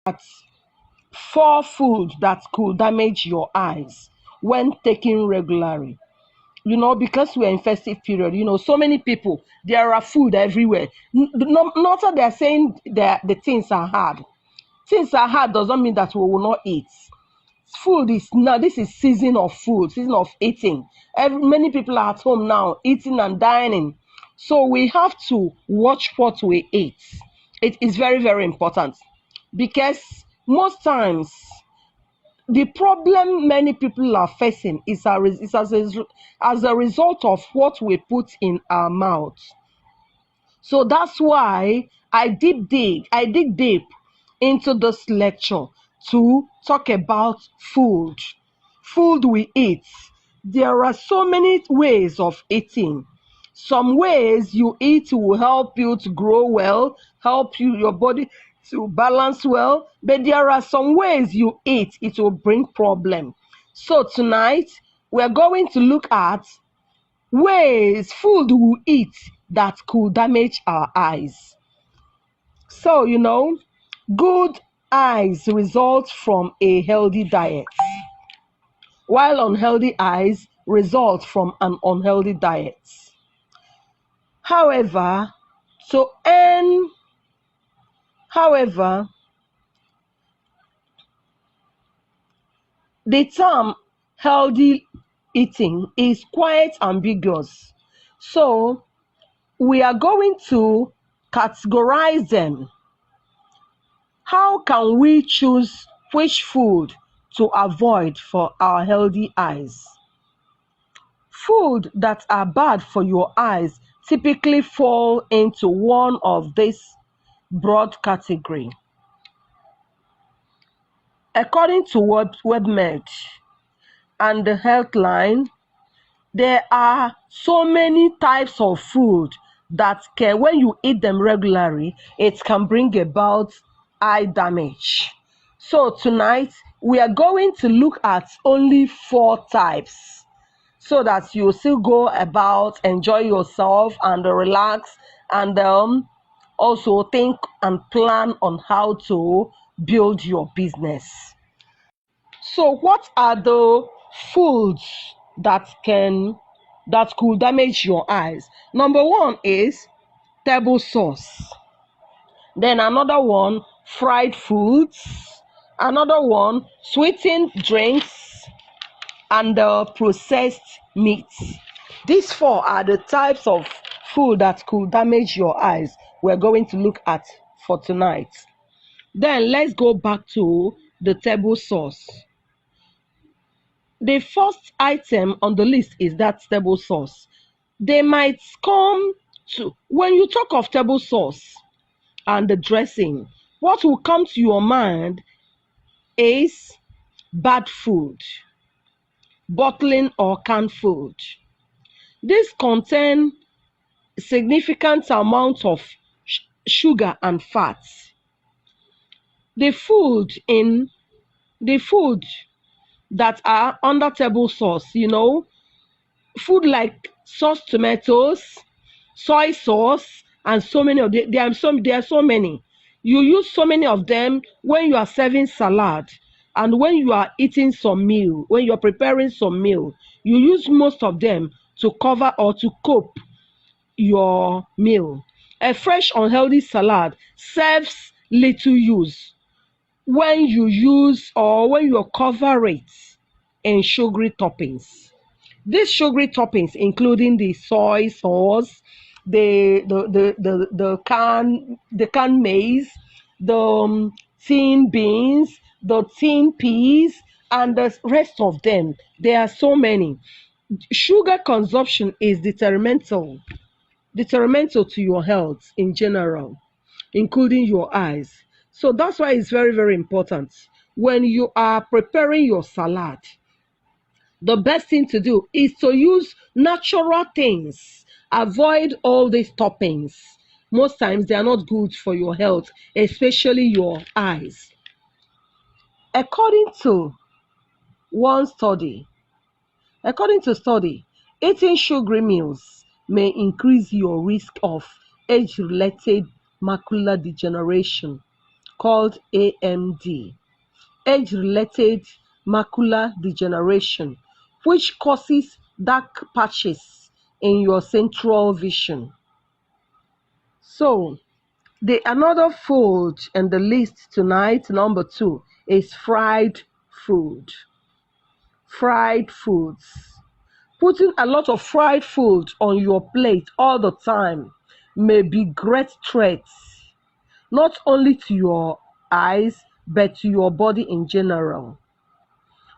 at 4 foods that could damage your eyes when taken regularly. Because we're in festive period, so many people, there are food everywhere. Not that they're saying that the things are hard. Things are hard doesn't mean that we will not eat. Food is now, this is season of food, season of eating. Many people are at home now eating and dining. So we have to watch what we eat. It is very, very important, because most times the problem many people are facing is as a result of what we put in our mouth. So that's why I dig deep into this lecture to talk about food we eat. There are so many ways of eating. Some ways you eat will help you to grow well, help your body to balance well, but there are some ways you eat, it will bring problem. So tonight we're going to look at ways food we eat that could damage our eyes. So, good eyes result from a healthy diet, while unhealthy eyes result from an unhealthy diet. However, to end, however, the term healthy eating is quite ambiguous. So, we are going to categorize them. How can we choose which food to avoid for our healthy eyes? Food that are bad for your eyes typically fall into one of these broad category. According to WebMed and the Healthline, there are so many types of food that can, when you eat them regularly, it can bring about eye damage. So tonight we are going to look at only 4 types, so that you still go about, enjoy yourself and relax, and also think and plan on how to build your business. So what are the foods that could damage your eyes? Number 1 is table sauce. Then another one, fried foods. Another one, sweetened drinks, and processed meats. These 4 are the types of food that could damage your eyes we're going to look at for tonight. Then let's go back to the table sauce. The first item on the list is that table sauce. They might come to, when you talk of table sauce and the dressing, what will come to your mind is bad food, bottling or canned food. These contain significant amount of sugar and fats. The food that are under table sauce, food like sauce tomatoes, soy sauce, and so many of them. There are so many. You use so many of them when you are serving salad, and when you are eating some meal, when you are preparing some meal, you use most of them to cover or to cope your meal. A fresh unhealthy salad serves little use when you use or when you cover it in sugary toppings. These sugary toppings, including the soy sauce, the canned maize, the tin beans, the tin peas, and the rest of them. There are so many. Sugar consumption is detrimental to your health in general, including your eyes. So that's why it's very, very important when you are preparing your salad. The best thing to do is to use natural things. Avoid all these toppings. Most times they are not good for your health, especially your eyes. According to study, eating sugary meals may increase your risk of age-related macular degeneration, called AMD, age-related macular degeneration, which causes dark patches in your central vision. So, the another food in the list tonight, number 2, is fried food. Fried foods. Putting a lot of fried food on your plate all the time may be great threat, not only to your eyes, but to your body in general.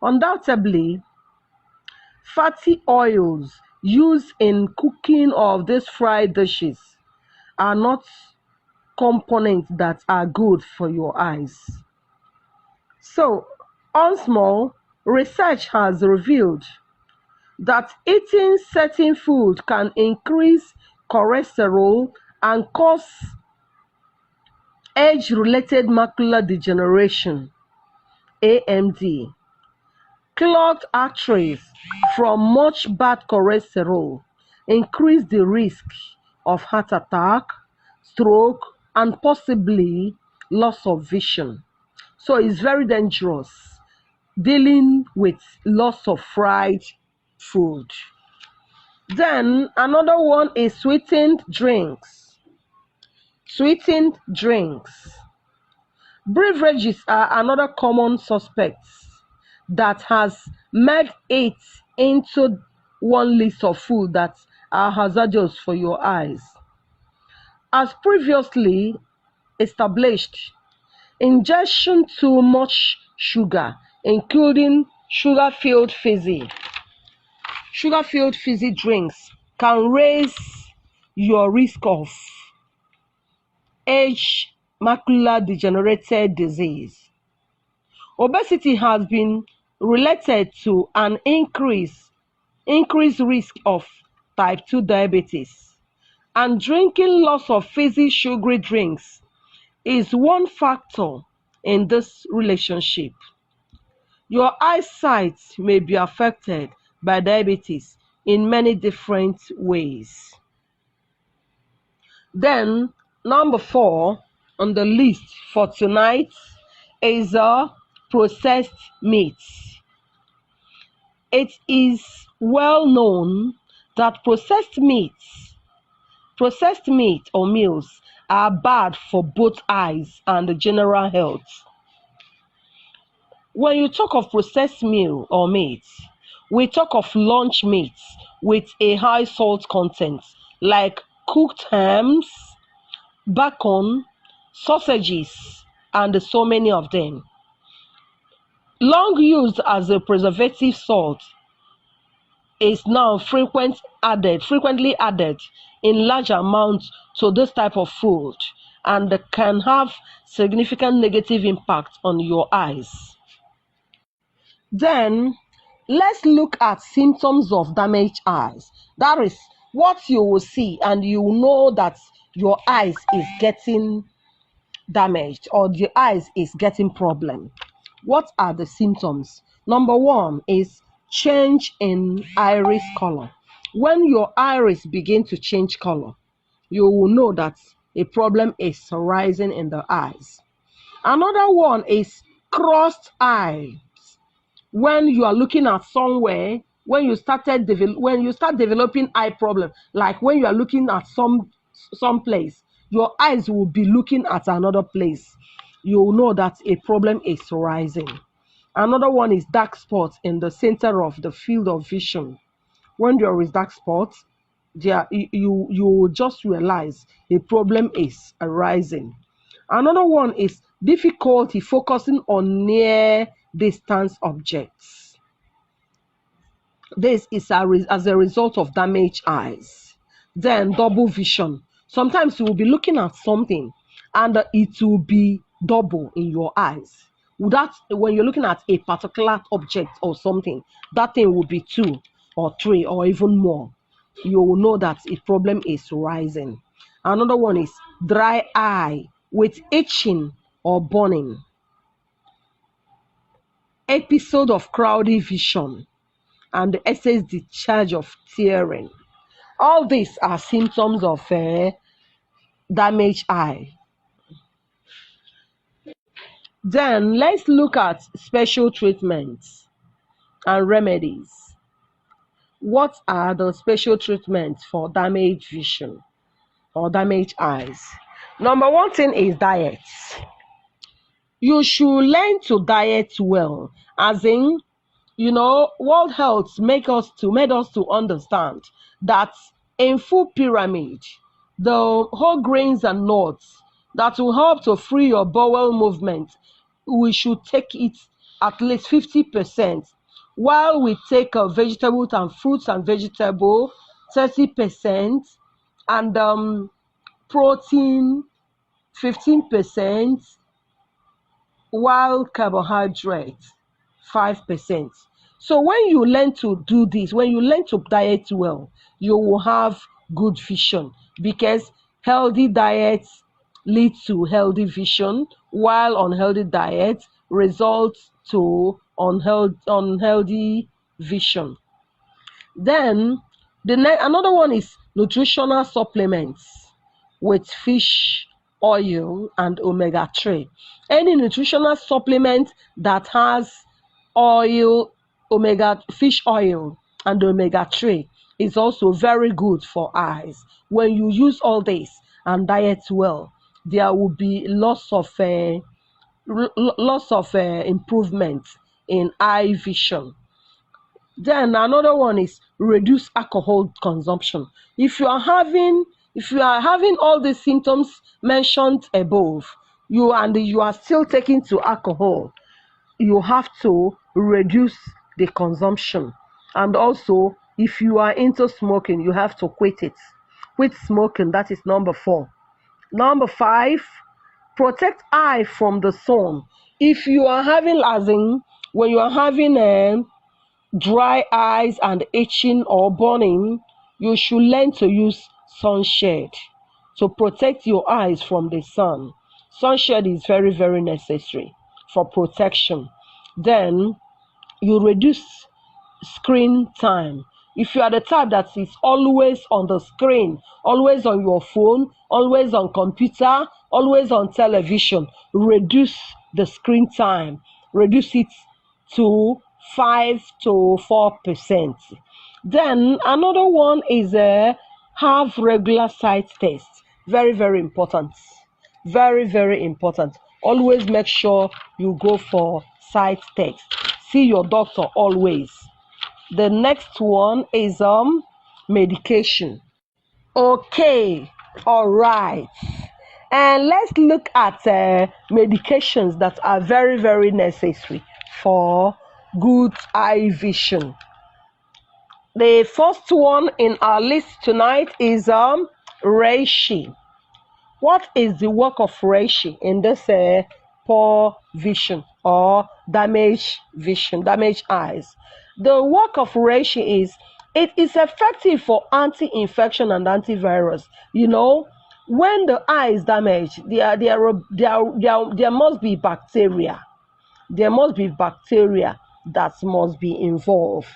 Undoubtedly, fatty oils used in cooking of these fried dishes are not components that are good for your eyes. So, once more, research has revealed that eating certain food can increase cholesterol and cause age-related macular degeneration, AMD, clogged arteries from much bad cholesterol, increase the risk of heart attack, stroke, and possibly loss of vision. So it's very dangerous dealing with loss of fried food. Then another one is sweetened drinks. Sweetened drinks. Beverages are another common suspect that has made it into one list of food that are hazardous for your eyes. As previously established, ingestion too much sugar, including sugar-filled fizzy drinks, can raise your risk of age macular degenerative disease. Obesity has been related to an increased risk of type 2 diabetes, and drinking lots of fizzy sugary drinks is one factor in this relationship. Your eyesight may be affected by diabetes in many different ways. Then, number 4 on the list for tonight is processed meats. It is well known that processed meat or meals are bad for both eyes and the general health. When you talk of processed meal or meat, we talk of lunch meats with a high salt content like cooked hams, bacon, sausages, and so many of them. Long used as a preservative salt is now frequently added in large amounts to this type of food and can have significant negative impact on your eyes. Then let's look at symptoms of damaged eyes. That is what you will see and you will know that your eyes is getting damaged or the eyes is getting problem. What are the symptoms? Number 1 is change in iris color. When your iris begin to change color, you will know that a problem is arising in the eyes. Another one is crossed eyes. When you are looking at somewhere, when you start developing eye problem, like when you are looking at some place, your eyes will be looking at another place. You will know that a problem is rising. Another one is dark spots in the center of the field of vision. When there is dark spots, you will just realize a problem is arising. Another one is difficulty focusing on near distance objects. This is as a result of damaged eyes. Then double vision. Sometimes you will be looking at something and it will be double in your eyes. When you're looking at a particular object or something, that thing will be 2 or 3 or even more. You will know that a problem is rising. Another one is dry eye with itching or burning. Episode of cloudy vision and the excess discharge of tearing. All these are symptoms of damaged eye. Then let's look at special treatments and remedies. What are the special treatments for damaged vision or damaged eyes? Number one thing is diet. You should learn to diet well, as in, World Health made us to understand that in food pyramid, the whole grains and nuts that will help to free your bowel movement, we should take it at least 50%, while we take vegetables and fruits and vegetable 30%, and protein 15%, while carbohydrates 5%. So when you learn to do this, when you learn to diet well, you will have good vision, because healthy diets lead to healthy vision, while unhealthy diet results to unhealthy vision. Then another one is nutritional supplements with fish oil and omega-3. Any nutritional supplement that has fish oil and omega-3 is also very good for eyes. When you use all this and diet well, there will be lots of improvement in eye vision. Then another one is reduce alcohol consumption. If you are having all the symptoms mentioned above, you are still taking to alcohol, you have to reduce the consumption. And also, if you are into smoking, you have to quit it. Quit smoking, that is number 4. Number 5, protect eye from the sun. If you are having, when you are having dry eyes and itching or burning, you should learn to use sunshade to protect your eyes from the sun. Sunshade is very, very necessary for protection. Then you reduce screen time. If you are the type that is always on the screen, always on your phone, always on computer, always on television, reduce the screen time. Reduce it to 5 to 4%. Then another one is have regular sight tests. Very, very important. Very, very important. Always make sure you go for sight test. See your doctor always. The next one is medication. Okay, all right. And let's look at medications that are very, very necessary for good eye vision. The first one in our list tonight is REISHI. What is the work of REISHI in this poor vision or damaged vision, damaged eyes? The work of REISHI is, it is effective for anti-infection and antivirus. When the eye is damaged, there must be bacteria. There must be bacteria that must be involved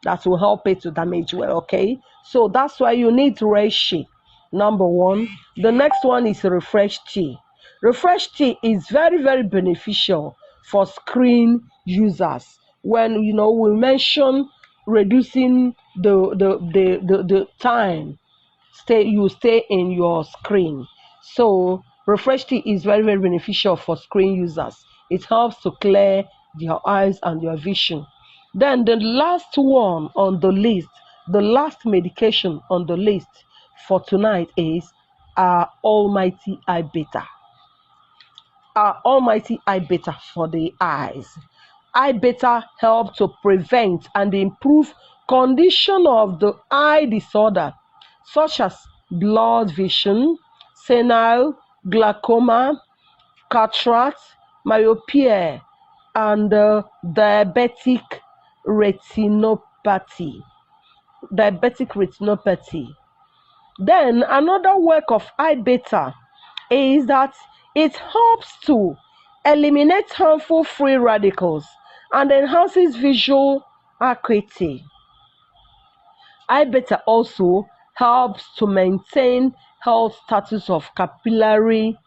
that will help it to damage well, okay? So that's why you need REISHI, number 1. The next one is Refresh Tea. Refresh Tea is very, very beneficial for screen users. When we mention reducing the time you stay in your screen. So Refresh Tea is very, very beneficial for screen users. It helps to clear your eyes and your vision. Then the last one on the list, the last medication on the list for tonight is our almighty eye beta. Our almighty eye beta for the eyes. Eye beta help to prevent and improve condition of the eye disorder such as blurred vision, senile, glaucoma, cataract, myopia, and diabetic retinopathy. Then another work of eye beta is that it helps to eliminate harmful free radicals and enhances visual acuity. Eye beta also helps to maintain health status of capillary